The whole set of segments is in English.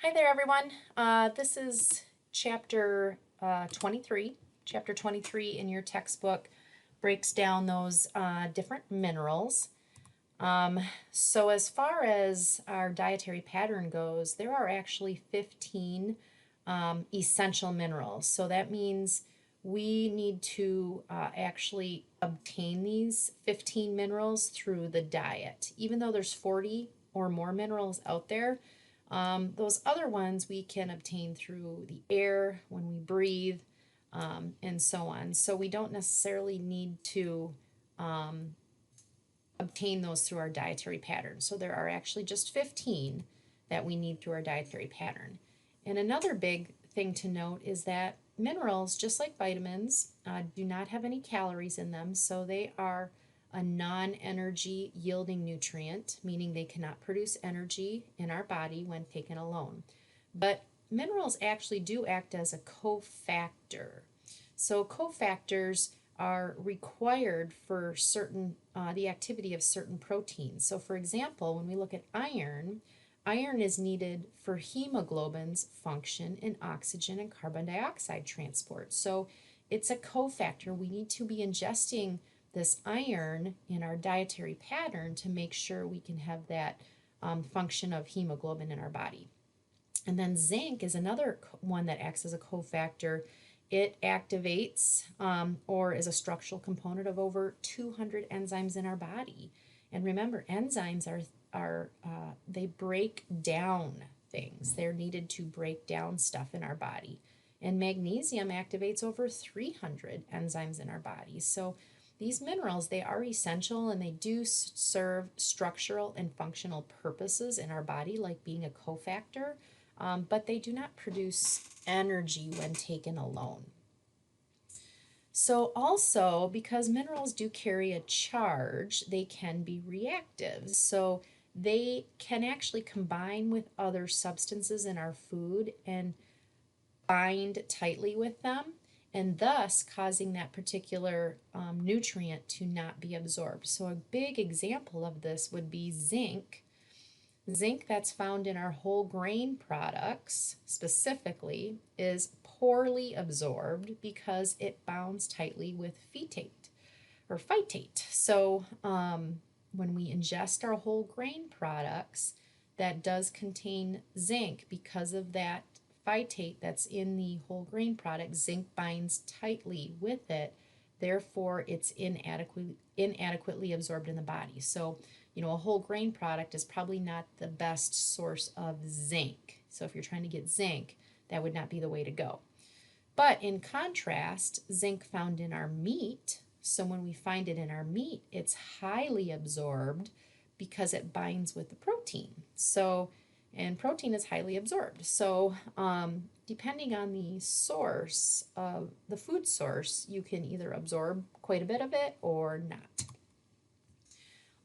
Hi there, everyone. This is chapter 23. Chapter 23 in your textbook breaks down those different minerals. So as far as our dietary pattern goes, there are actually 15 essential minerals. So that means we need to actually obtain these 15 minerals through the diet. Even though there's 40 or more minerals out there, those other ones we can obtain through the air, when we breathe, and so on. So we don't necessarily need to obtain those through our dietary pattern. So there are actually just 15 that we need through our dietary pattern. And another big thing to note is that minerals, just like vitamins, do not have any calories in them, so they are a non-energy yielding nutrient, meaning they cannot produce energy in our body when taken alone. But minerals actually do act as a cofactor. So cofactors are required for certain the activity of certain proteins. So for example, when we look at iron, iron is needed for hemoglobin's function in oxygen and carbon dioxide transport. So it's a cofactor. We need to be ingesting this iron in our dietary pattern to make sure we can have that function of hemoglobin in our body. And then zinc is another one that acts as a cofactor. It activates or is a structural component of over 200 enzymes in our body. And remember, enzymes they break down things. They're needed to break down stuff in our body. And magnesium activates over 300 enzymes in our body. So these minerals, they are essential and they do serve structural and functional purposes in our body, like being a cofactor, but they do not produce energy when taken alone. So also, because minerals do carry a charge, they can be reactive. So they can actually combine with other substances in our food and bind tightly with them, and thus causing that particular nutrient to not be absorbed. So a big example of this would be zinc. Zinc that's found in our whole grain products specifically is poorly absorbed because it bonds tightly with phytate. So when we ingest our whole grain products, that does contain zinc. Because of that phytate that's in the whole grain product, zinc binds tightly with it. Therefore, it's inadequately absorbed in the body. So, a whole grain product is probably not the best source of zinc. So if you're trying to get zinc, that would not be the way to go. But in contrast, zinc found in our meat, so when we find it in our meat, it's highly absorbed because it binds with the protein. So, and protein is highly absorbed. So depending on the source of the food source, you can either absorb quite a bit of it or not.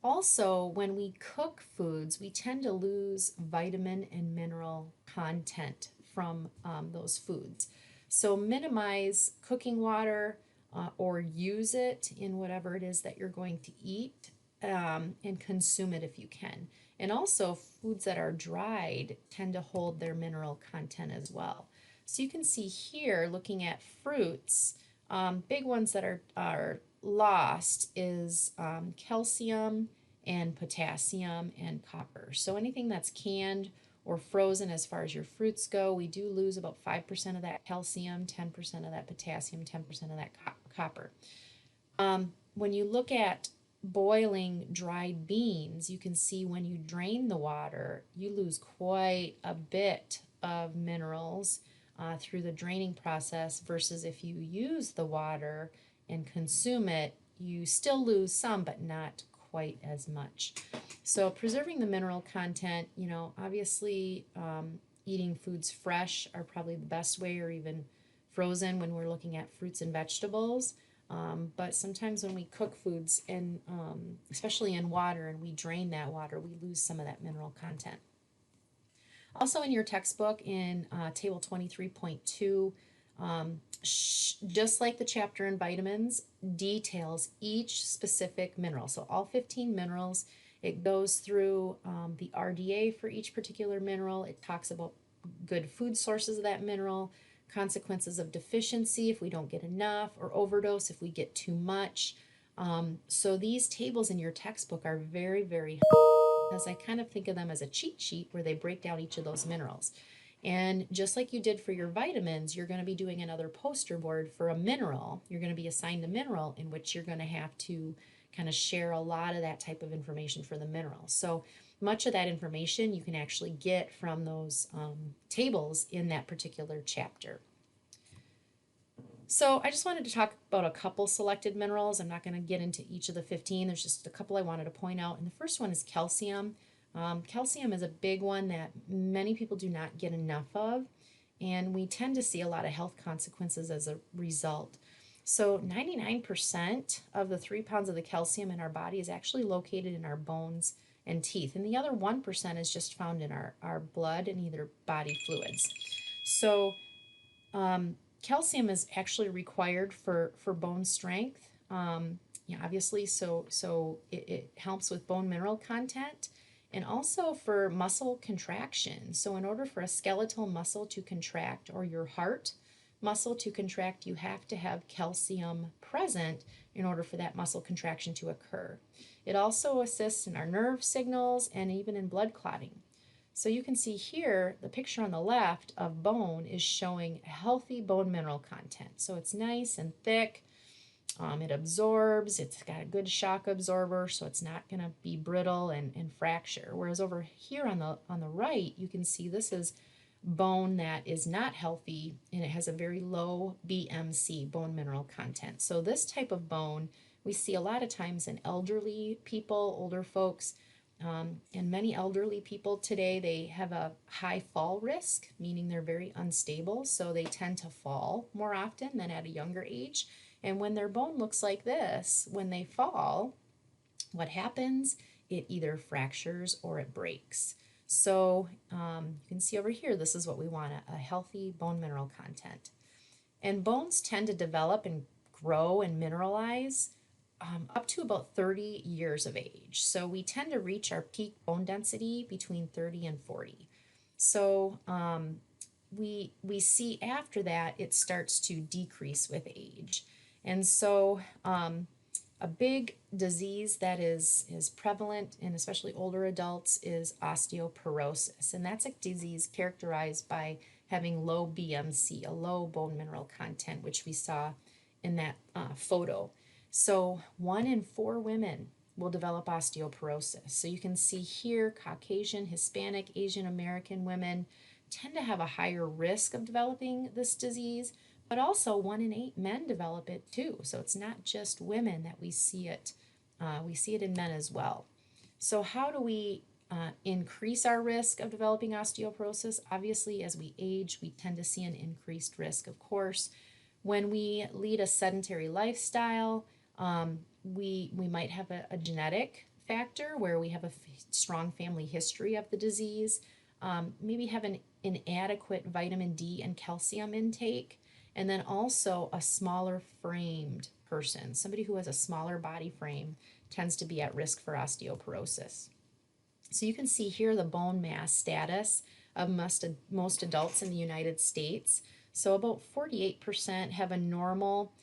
Also, when we cook foods, we tend to lose vitamin and mineral content from those foods. So minimize cooking water or use it in whatever it is that you're going to eat, and consume it if you can. And also, foods that are dried tend to hold their mineral content as well. So you can see here, looking at fruits, big ones that are lost is calcium and potassium and copper. So anything that's canned or frozen as far as your fruits go, we do lose about 5% of that calcium, 10% of that potassium, 10% of that copper. When you look at boiling dried beans, you can see when you drain the water, you lose quite a bit of minerals through the draining process, versus if you use the water and consume it, you still lose some, but not quite as much. So preserving the mineral content, obviously eating foods fresh are probably the best way, or even frozen when we're looking at fruits and vegetables. But sometimes when we cook foods, and especially in water, and we drain that water, we lose some of that mineral content. Also in your textbook in table 23.2, just like the chapter in vitamins, details each specific mineral. So all 15 minerals, it goes through the RDA for each particular mineral. It talks about good food sources of that mineral, consequences of deficiency if we don't get enough, or overdose if we get too much. So these tables in your textbook are very, very as I kind of think of them as a cheat sheet where they break down each of those minerals. And just like you did for your vitamins, you're going to be doing another poster board for a mineral. You're going to be assigned a mineral in which you're going to have to kind of share a lot of that type of information for the mineral. So much of that information you can actually get from those tables in that particular chapter. So I just wanted to talk about a couple selected minerals. I'm not going to get into each of the 15. There's just a couple I wanted to point out. And the first one is calcium. Calcium is a big one that many people do not get enough of, and we tend to see a lot of health consequences as a result. So 99% of the 3 pounds of the calcium in our body is actually located in our bones and teeth. And the other 1% is just found in our blood and either body fluids. So calcium is actually required for bone strength. Yeah, obviously, so it helps with bone mineral content and also for muscle contraction. So in order for a skeletal muscle to contract or your heart muscle to contract, you have to have calcium present in order for that muscle contraction to occur. It also assists in our nerve signals and even in blood clotting. So you can see here, the picture on the left of bone is showing healthy bone mineral content. So it's nice and thick. It absorbs, it's got a good shock absorber, so it's not going to be brittle and fracture. Whereas over here on the right, you can see this is bone that is not healthy and it has a very low BMC, bone mineral content. So this type of bone we see a lot of times in elderly people, older folks, and many elderly people today, they have a high fall risk, meaning they're very unstable, so they tend to fall more often than at a younger age. And when their bone looks like this, when they fall, what happens? It either fractures or it breaks. So you can see over here, this is what we want, a healthy bone mineral content. And bones tend to develop and grow and mineralize up to about 30 years of age. So we tend to reach our peak bone density between 30 and 40. So we see after that it starts to decrease with age. And so a big disease that is prevalent in especially older adults is osteoporosis. And that's a disease characterized by having low BMC, a low bone mineral content, which we saw in that photo. So 1 in 4 women will develop osteoporosis. So you can see here Caucasian, Hispanic, Asian American women tend to have a higher risk of developing this disease, but also 1 in 8 men develop it too. So it's not just women that we see it in men as well. So how do we increase our risk of developing osteoporosis? Obviously, as we age, we tend to see an increased risk, of course. When we lead a sedentary lifestyle, we might have a genetic factor where we have a strong family history of the disease, maybe have an inadequate vitamin D and calcium intake, and then also a smaller framed person. Somebody who has a smaller body frame tends to be at risk for osteoporosis. So you can see here the bone mass status of most adults in the United States. So about 48% have a normal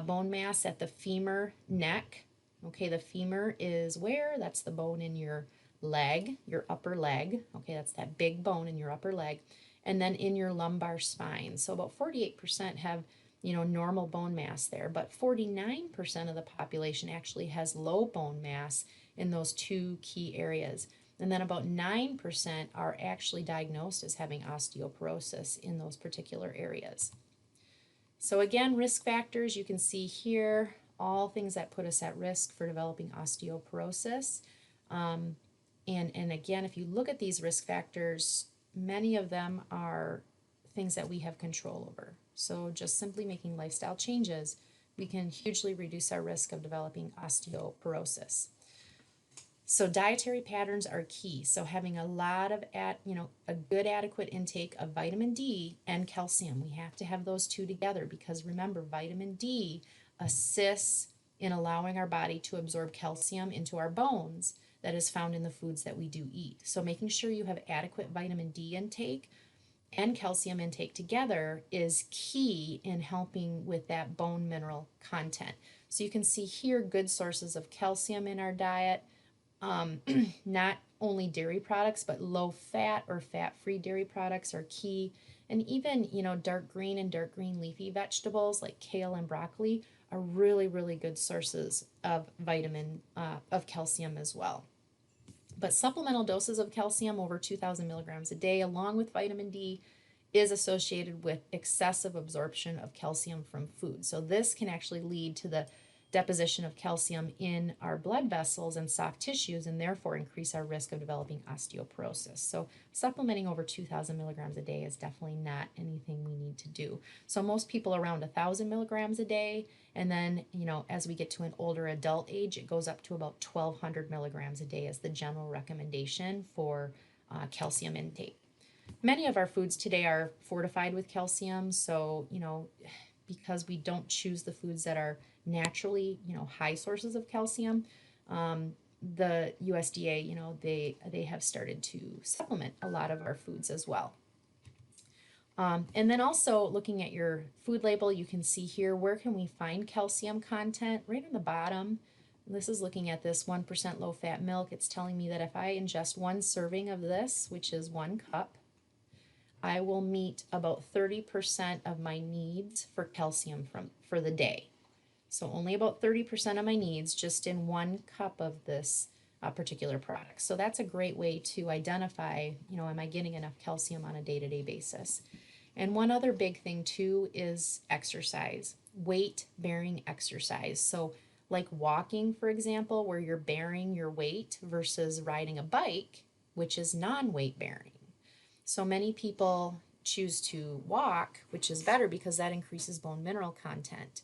bone mass at the femur neck. Okay, the femur is where? That's the bone in your leg, your upper leg. Okay, that's that big bone in your upper leg. And then in your lumbar spine. So about 48% have, normal bone mass there, but 49% of the population actually has low bone mass in those two key areas. And then about 9% are actually diagnosed as having osteoporosis in those particular areas. So again, risk factors, you can see here, all things that put us at risk for developing osteoporosis. And again, if you look at these risk factors, many of them are things that we have control over. So just simply making lifestyle changes, we can hugely reduce our risk of developing osteoporosis. So dietary patterns are key. So having a lot of a good adequate intake of vitamin D and calcium. We have to have those two together because remember, vitamin D assists in allowing our body to absorb calcium into our bones that is found in the foods that we do eat. So making sure you have adequate vitamin D intake and calcium intake together is key in helping with that bone mineral content. So you can see here good sources of calcium in our diet, not only dairy products, but low fat or fat-free dairy products are key. And even, dark green and dark green leafy vegetables like kale and broccoli are really, really good sources of of calcium as well. But supplemental doses of calcium over 2,000 milligrams a day, along with vitamin D, is associated with excessive absorption of calcium from food. So this can actually lead to the deposition of calcium in our blood vessels and soft tissues, and therefore increase our risk of developing osteoporosis. So supplementing over 2,000 milligrams a day is definitely not anything we need to do. So most people around 1,000 milligrams a day, and then, as we get to an older adult age, it goes up to about 1,200 milligrams a day as the general recommendation for calcium intake. Many of our foods today are fortified with calcium, so, because we don't choose the foods that are naturally, high sources of calcium, the USDA, they have started to supplement a lot of our foods as well. And then also looking at your food label, you can see here, where can we find calcium content? Right on the bottom. This is looking at this 1% low-fat milk. It's telling me that if I ingest one serving of this, which is 1 cup, I will meet about 30% of my needs for calcium for the day. So only about 30% of my needs just in 1 cup of this particular product. So that's a great way to identify, am I getting enough calcium on a day-to-day basis? And one other big thing too is exercise, weight-bearing exercise. So like walking, for example, where you're bearing your weight versus riding a bike, which is non-weight bearing. So many people choose to walk, which is better because that increases bone mineral content,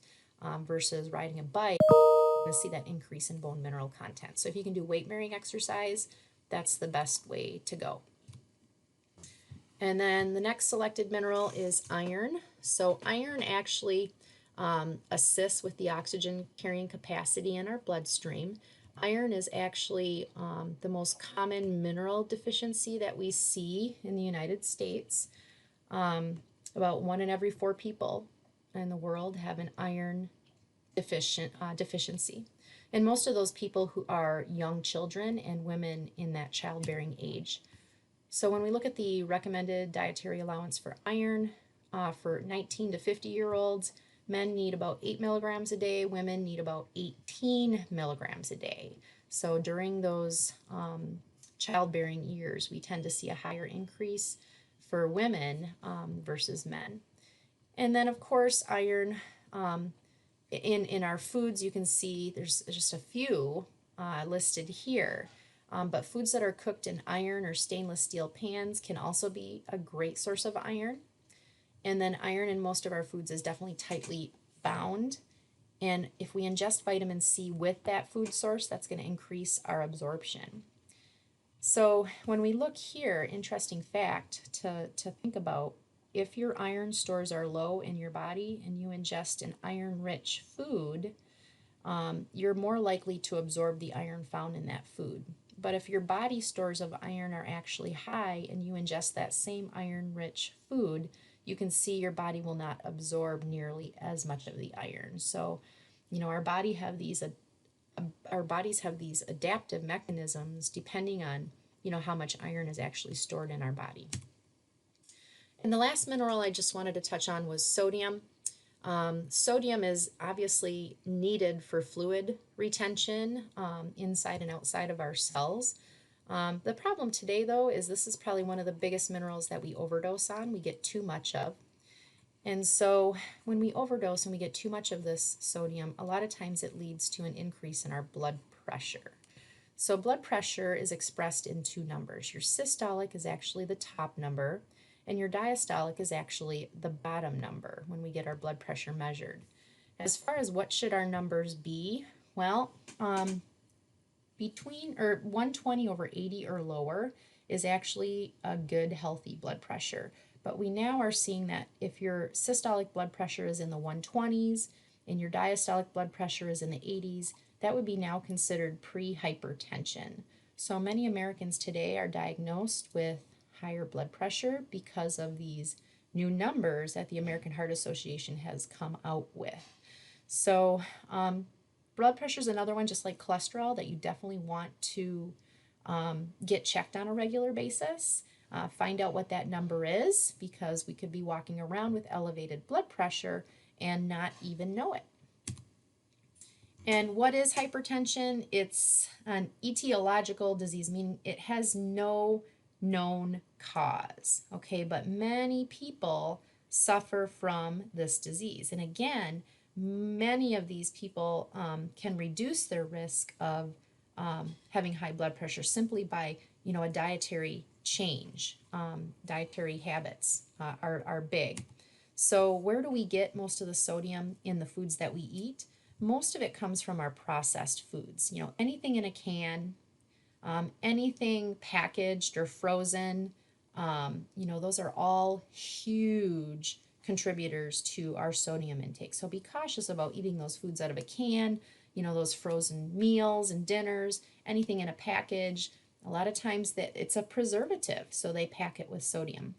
versus riding a bike, you're going to see that increase in bone mineral content. So if you can do weight-bearing exercise, that's the best way to go. And then the next selected mineral is iron. So iron actually assists with the oxygen carrying capacity in our bloodstream. Iron is actually the most common mineral deficiency that we see in the United States. About 1 in every 4 people in the world have an iron deficiency. And most of those people who are young children and women in that childbearing age. So when we look at the recommended dietary allowance for iron for 19 to 50-year-olds, men need about 8 milligrams a day, women need about 18 milligrams a day. So during those childbearing years, we tend to see a higher increase for women versus men. And then, of course, iron in our foods, you can see there's just a few listed here. But foods that are cooked in iron or stainless steel pans can also be a great source of iron. And then iron in most of our foods is definitely tightly bound. And if we ingest vitamin C with that food source, that's going to increase our absorption. So when we look here, interesting fact to think about, if your iron stores are low in your body and you ingest an iron-rich food, you're more likely to absorb the iron found in that food. But if your body stores of iron are actually high and you ingest that same iron-rich food, you can see your body will not absorb nearly as much of the iron. So, our bodies have these adaptive mechanisms depending on, how much iron is actually stored in our body. And the last mineral I just wanted to touch on was sodium. Sodium is obviously needed for fluid retention inside and outside of our cells. The problem today, though, is this is probably one of the biggest minerals that we overdose on, we get too much of. And so when we overdose and we get too much of this sodium, a lot of times it leads to an increase in our blood pressure. So blood pressure is expressed in 2 numbers. Your systolic is actually the top number, and your diastolic is actually the bottom number when we get our blood pressure measured. As far as what should our numbers be, well, between 120 over 80 or lower is actually a good healthy blood pressure. But we now are seeing that if your systolic blood pressure is in the 120s and your diastolic blood pressure is in the 80s, that would be now considered pre-hypertension. So many Americans today are diagnosed with higher blood pressure because of these new numbers that the American Heart Association has come out with. So, blood pressure is another one, just like cholesterol, that you definitely want to get checked on a regular basis. Find out what that number is, because we could be walking around with elevated blood pressure and not even know it. And what is hypertension? It's an etiological disease, meaning it has no known cause, okay? But many people suffer from this disease. And again, many of these people can reduce their risk of having high blood pressure simply by, a dietary change. Dietary habits are big. So where do we get most of the sodium in the foods that we eat? Most of it comes from our processed foods. Anything in a can, anything packaged or frozen, those are all huge contributors to our sodium intake. So be cautious about eating those foods out of a can, those frozen meals and dinners, anything in a package. A lot of times that it's a preservative, so they pack it with sodium.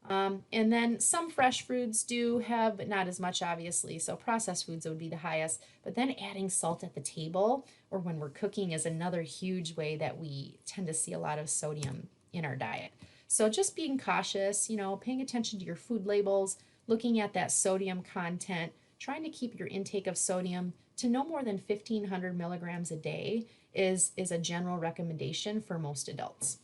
And then some fresh foods do have, but not as much, obviously. So processed foods would be the highest. But then adding salt at the table or when we're cooking is another huge way that we tend to see a lot of sodium in our diet. So just being cautious, paying attention to your food labels, looking at that sodium content, trying to keep your intake of sodium to no more than 1,500 milligrams a day is a general recommendation for most adults.